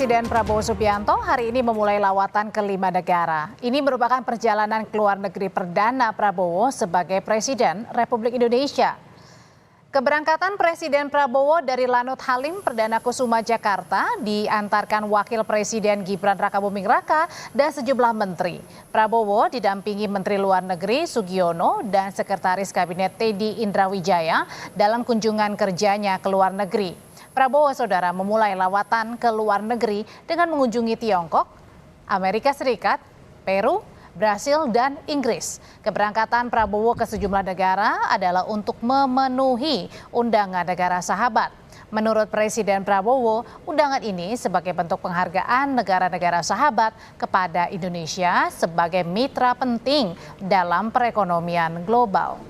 Presiden Prabowo Subianto hari ini memulai lawatan ke 5 negara. Ini merupakan perjalanan ke luar negeri perdana Prabowo sebagai Presiden Republik Indonesia. Keberangkatan Presiden Prabowo dari Lanut Halim Perdana Kusuma Jakarta diantarkan Wakil Presiden Gibran Rakabuming Raka dan sejumlah menteri. Prabowo didampingi Menteri Luar Negeri Sugiono dan Sekretaris Kabinet Teddy Indrawijaya dalam kunjungan kerjanya ke luar negeri. Prabowo saudara memulai lawatan ke luar negeri dengan mengunjungi Tiongkok, Amerika Serikat, Peru, Brasil, dan Inggris. Keberangkatan Prabowo ke sejumlah negara adalah untuk memenuhi undangan negara sahabat. Menurut Presiden Prabowo, undangan ini sebagai bentuk penghargaan negara-negara sahabat kepada Indonesia sebagai mitra penting dalam perekonomian global.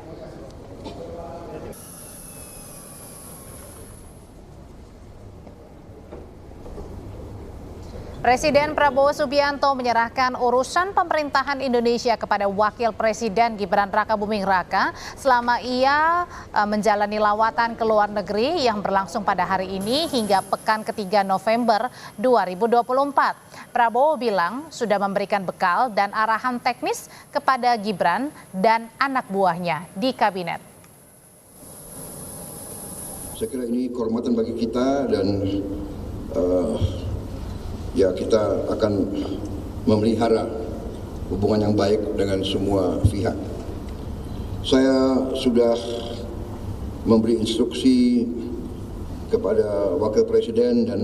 Presiden Prabowo Subianto menyerahkan urusan pemerintahan Indonesia kepada Wakil Presiden Gibran Rakabuming Raka selama ia menjalani lawatan ke luar negeri yang berlangsung pada hari ini hingga pekan ketiga November 2024. Prabowo bilang sudah memberikan bekal dan arahan teknis kepada Gibran dan anak buahnya di kabinet. Saya kira ini kehormatan bagi kita dan kita akan memelihara hubungan yang baik dengan semua pihak. Saya sudah memberi instruksi kepada Wakil Presiden dan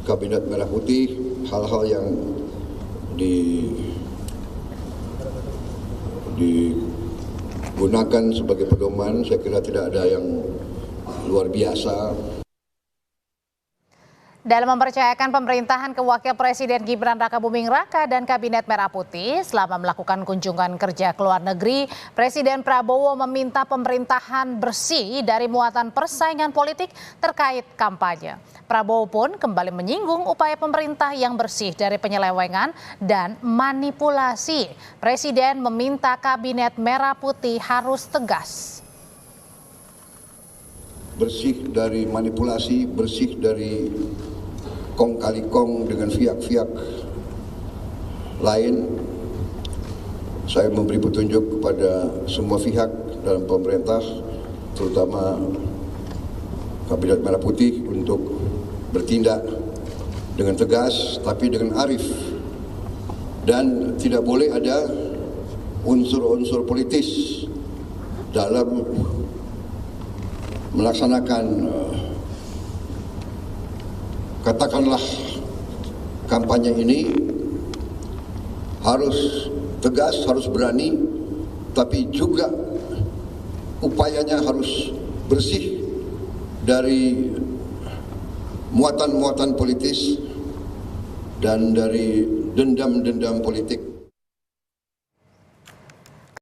Kabinet Merah Putih hal-hal yang digunakan sebagai pedoman. Saya kira tidak ada yang luar biasa. Dalam mempercayakan pemerintahan ke Wakil Presiden Gibran Rakabuming Raka dan Kabinet Merah Putih selama melakukan kunjungan kerja ke luar negeri, Presiden Prabowo meminta pemerintahan bersih dari muatan persaingan politik terkait kampanye. Prabowo pun kembali menyinggung upaya pemerintah yang bersih dari penyelewengan dan manipulasi. Presiden meminta Kabinet Merah Putih harus tegas. Bersih dari manipulasi, bersih dari kong kali kong dengan pihak-pihak lain. Saya memberi petunjuk kepada semua pihak dalam pemerintah, terutama Kabinet Merah Putih, untuk bertindak dengan tegas tapi dengan arif, dan tidak boleh ada unsur-unsur politis dalam melaksanakan katakanlah kampanye ini. Harus tegas, harus berani, tapi juga upayanya harus bersih dari muatan-muatan politis dan dari dendam-dendam politik.